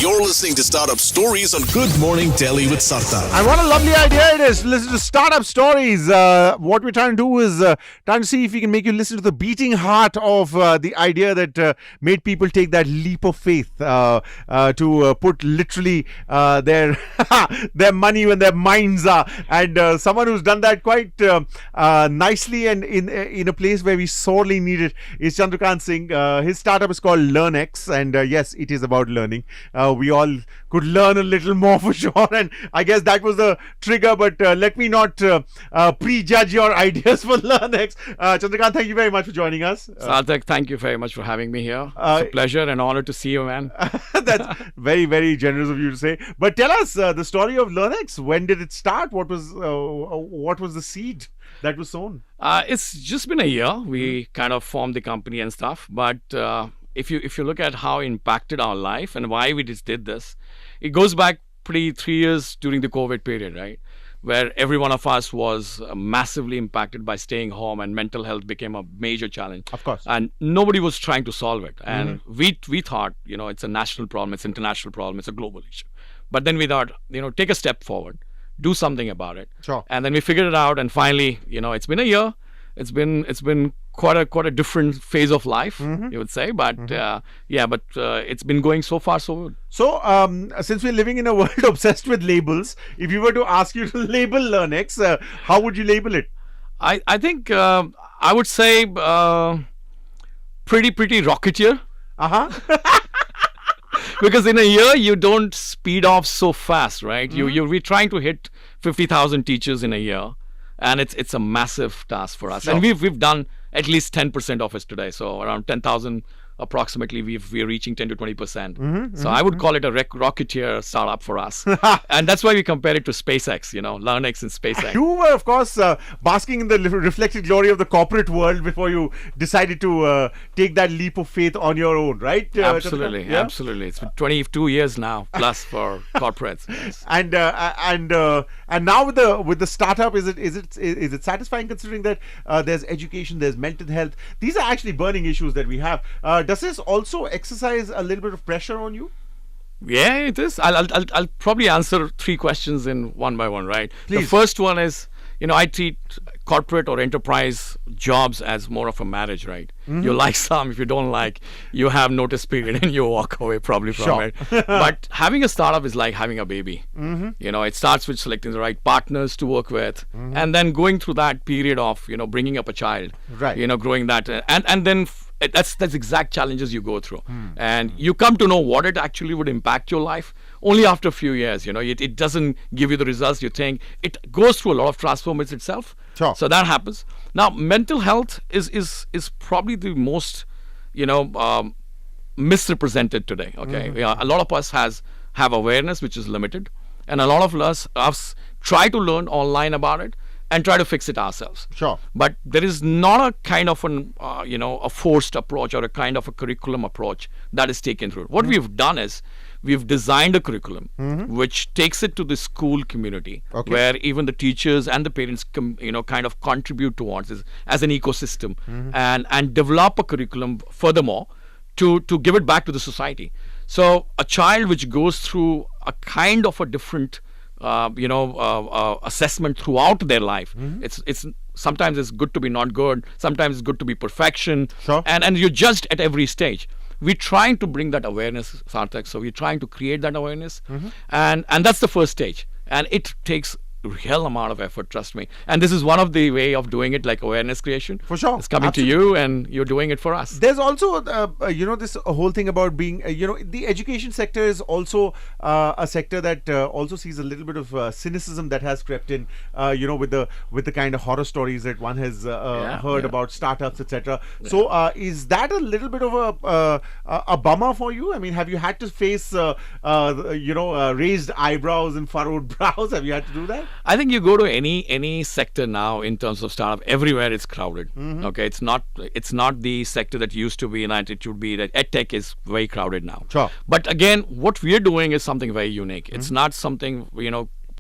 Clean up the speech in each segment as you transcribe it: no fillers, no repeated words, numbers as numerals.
You're listening to Startup Stories on Good Morning Delhi with Sartar. And what a lovely idea it is to listen to startup stories. What we're trying to do is trying to see if we can make you listen to the beating heart of the idea that made people take that leap of faith to put literally their their money when their minds are. And someone who's done that quite nicely and in a place where we sorely need it is Chandrakant Singh. His startup is called LearnX, and yes, it is about learning. We all could learn a little more for sure, and I guess that was the trigger, but let me not prejudge your ideas for LearnX. Chandrakant, thank you very much for joining us. Sarthak, thank you very much for having me here. It's a pleasure and honor to see you, man. That's very, very generous of you to say. But tell us the story of LearnX. When did it start? What was the seed that was sown? It's just been a year. We kind of formed the company and stuff, but if you look at how it impacted our life and why we just did this, it goes back 3 years during the COVID period, right? Where every one of us was massively impacted by staying home, and mental health became a major challenge. Of course. And nobody was trying to solve it. And we thought, it's a national problem, it's an international problem, it's a global issue. But then we thought, take a step forward, do something about it. Sure. And then we figured it out, and finally, it's been a year. It's been quite a different phase of life, you would say, but it's been going so far so good. So, since we're living in a world obsessed with labels, if you were to ask you to label LearnX, how would you label it? I think I would say pretty rocketeer. Because in a year you don't speed off so fast, right? We're trying to hit 50,000 teachers in a year. And it's a massive task for us. Sure. And we've done at least 10% of it today. So around 10,000 approximately, we're reaching 10 to 20%. So I would call it a rocketeer startup for us. And that's why we compare it to SpaceX, LearnX and SpaceX. You were, of course, basking in the reflected glory of the corporate world before you decided to take that leap of faith on your own, right? Absolutely, yeah? Absolutely. It's been 22 years now plus for corporates. Yes. And now with the startup, is it satisfying considering that there's education, there's mental health? These are actually burning issues that we have. Does this also exercise a little bit of pressure on you? Yeah, it is. I'll probably answer 3 questions in one by one, right? Please. The first one is, I treat corporate or enterprise jobs as more of a marriage, right? You like some, if you don't like, you have notice period and you walk away probably from it. But having a startup is like having a baby. It starts with selecting the right partners to work with, and then going through that period of, bringing up a child, right? Growing that, and then that's exact challenges you go through, and you come to know what it actually would impact your life only after a few years. It doesn't give you the results you think. It goes through a lot of transformations itself. Sure. So that happens. Now, mental health is probably the most misrepresented today. Okay, a lot of us have awareness which is limited, and a lot of us try to learn online about it and try to fix it ourselves. Sure. But there is not a kind of a forced approach or a kind of a curriculum approach that is taken through. What we've done is we've designed a curriculum which takes it to the school community, where even the teachers and the parents kind of contribute towards this as an ecosystem, and develop a curriculum furthermore to give it back to the society. So a child which goes through a kind of a different assessment throughout their life. It's sometimes it's good to be not good, sometimes it's good to be perfection. Sure. And you're judged at every stage. We're trying to bring that awareness, Sarthak. So we're trying to create that awareness, and that's the first stage, and it takes real amount of effort, trust me. And this is one of the way of doing it, like awareness creation. For sure. It's coming to you and you're doing it for us. There's also, this whole thing about being, the education sector is also a sector that also sees a little bit of cynicism that has crept in, with the kind of horror stories that one has heard about startups, etc. So is that a little bit of a bummer for you? I mean, have you had to face, raised eyebrows and furrowed brows? Have you had to do that? I think you go to any sector now in terms of startup, everywhere it's crowded. Okay, it's not the sector that used to be, and it should be that edtech is very crowded now. Sure. But again, what we're doing is something very unique. It's not something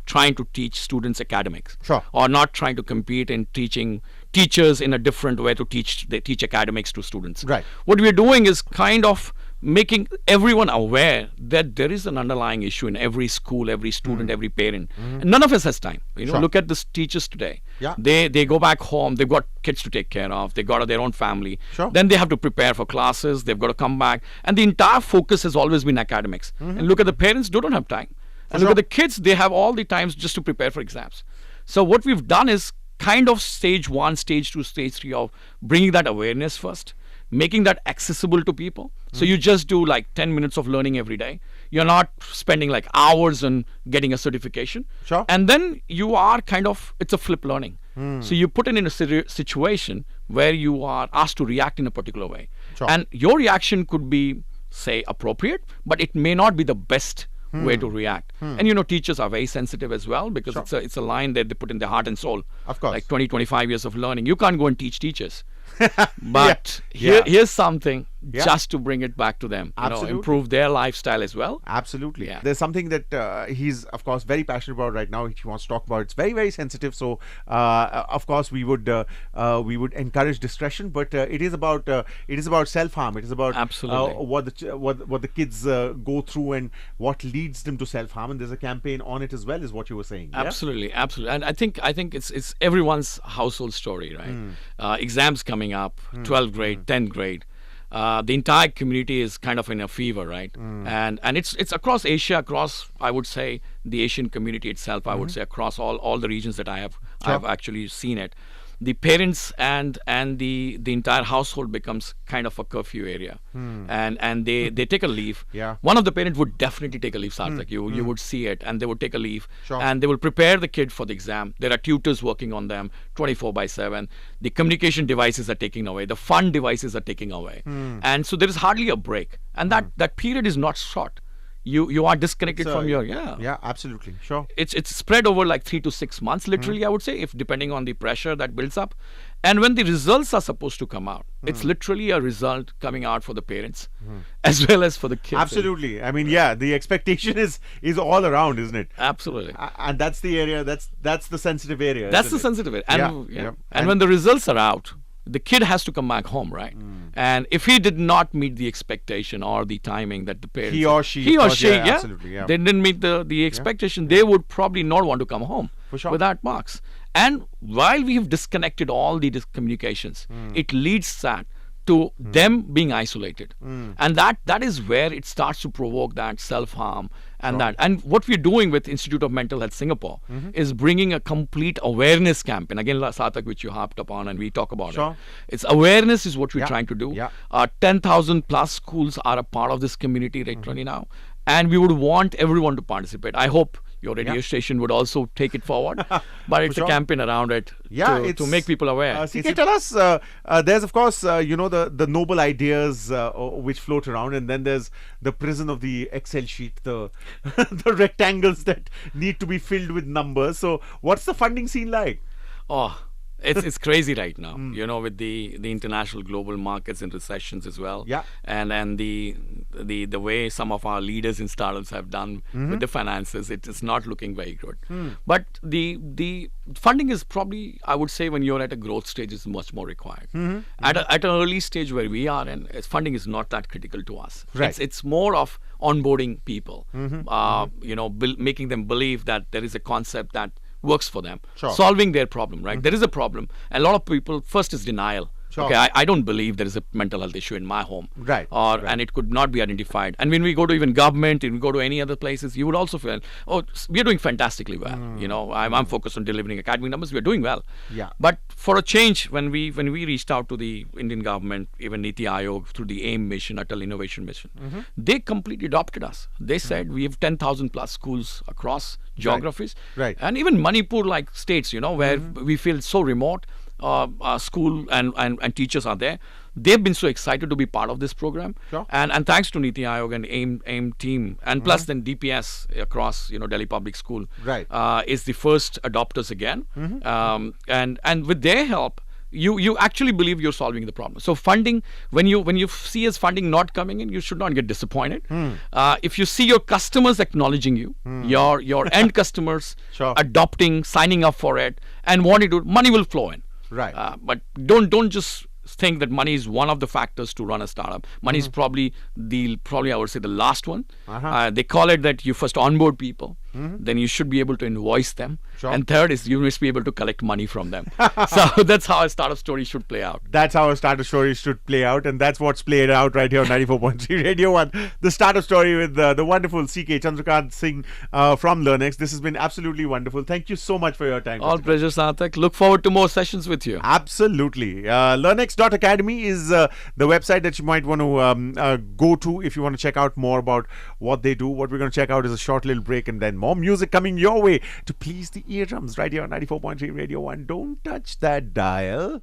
trying to teach students academics. Sure. Or not trying to compete in teaching teachers in a different way to teach academics to students. Right. What we're doing is kind of making everyone aware that there is an underlying issue in every school, every student, every parent. And none of us has time. Sure. Look at the teachers today. Yeah. They go back home. They've got kids to take care of. They got their own family. Sure. Then they have to prepare for classes. They've got to come back. And the entire focus has always been academics. And look at the parents, they don't have time. And look at the kids, they have all the times just to prepare for exams. So what we've done is kind of stage 1, stage 2, stage 3 of bringing that awareness first, making that accessible to people. So you just do like 10 minutes of learning every day. You're not spending like hours on getting a certification. Sure. And then you are kind of, it's a flip learning. So you put it in a situation where you are asked to react in a particular way. Sure. And your reaction could be, say, appropriate, but it may not be the best way to react. And teachers are very sensitive as well, because it's a line that they put in their heart and soul. Of course. Like 20-25 years of learning, you can't go and teach teachers. But here's something just to bring it back to them, improve their lifestyle as well. Absolutely. Yeah. There's something that he's, of course, very passionate about right now. He wants to talk about. It's very, very sensitive. So, of course, we would encourage discretion. But it is about self-harm. It is about Absolutely. what the kids go through and what leads them to self-harm. And there's a campaign on it as well, is what you were saying. Yeah? Absolutely. And I think it's everyone's household story, right? Exams coming up, 12th grade, 10th grade. The entire community is kind of in a fever, right? And it's across Asia, across, I would say, the Asian community itself. I would say across all the regions that I have actually seen it. The parents and the entire household becomes kind of a curfew area, and they take a leave. Yeah. One of the parents would definitely take a leave, Sarthak. You would see it, and they would take a leave, Sure. and they will prepare the kid for the exam. There are tutors working on them 24/7. The communication devices are taken away. The fun devices are taken away, and so there is hardly a break. And that period is not short. You are disconnected from your Yeah, absolutely. Sure. It's spread over like 3 to 6 months, literally, I would say, if depending on the pressure that builds up. And when the results are supposed to come out, it's literally a result coming out for the parents as well as for the kids. Absolutely. I mean, the expectation is all around, isn't it? Absolutely. And that's the area. That's the sensitive area. That's the isn't it? sensitive area. And, Yeah. and when the results are out, the kid has to come back home, right? And if he did not meet the expectation or the timing that the parents, He or she, absolutely, yeah. they didn't meet the expectation, they would probably not want to come home For sure. without marks. And while we have disconnected all the communications, it leads that to them being isolated, and that is where it starts to provoke that self-harm and that. And what we're doing with Institute of Mental Health Singapore is bringing a complete awareness campaign. Again, Sarthak, which you harped upon, and we talk about Sure. it. It's awareness is what we're trying to do. Yeah. 10,000 plus schools are a part of this community right now, and we would want everyone to participate. I hope your radio station would also take it forward, but it's sure. a campaign around it to make people aware. CK, tell us, there's of course, the noble ideas which float around, and then there's the prison of the Excel sheet, the the rectangles that need to be filled with numbers. So what's the funding scene like? Oh, it's crazy right now, with the international global markets and recessions as well. Yeah. And the way some of our leaders in startups have done with the finances, it is not looking very good. But the funding is probably, I would say, when you're at a growth stage, is much more required. At an early stage where we are, and funding is not that critical to us. Right. It's more of onboarding people, making them believe that there is a concept that works for them, Sure. solving their problem, right? There is a problem. A lot of people, first is denial. Sure. Okay, I don't believe there is a mental health issue in my home. Right, And it could not be identified. And when we go to even government, and we go to any other places, you would also feel, we're doing fantastically well. I'm focused on delivering academic numbers. We're doing well. Yeah. But for a change, when we reached out to the Indian government, even Niti Aayog through the AIM mission, Atal Innovation Mission, they completely adopted us. They said we have 10,000 plus schools across geographies, Right. and even Manipur like states, where we feel so remote. School and teachers are there. They've been so excited to be part of this program, Sure. and thanks to Niti Aayog and AIM team, and plus then DPS across Delhi Public School, Right. is the first adopters again, and with their help, you actually believe you're solving the problem. So funding, when you see as funding not coming in, you should not get disappointed. If you see your customers acknowledging you, your end customers Sure. adopting, signing up for it, and wanting to, money will flow in. Right. But don't just think that money is one of the factors to run a startup. Money is probably I would say the last one. They call it that you first onboard people, then you should be able to invoice them, and third is you must be able to collect money from them. So that's how a startup story should play out. That's how a startup story should play out, and that's what's played out right here on 94.3 Radio 1. The startup story with the wonderful CK Chandrakant Singh from LearnX. This has been absolutely wonderful. Thank you so much for your time. All pleasure, Sarthak. Look forward to more sessions with you. Absolutely. LearnX.academy is the website that you might want to go to if you want to check out more about what they do. What we're going to check out is a short little break and then more music coming your way to please the eardrums right here on 94.3 Radio 1. Don't touch that dial.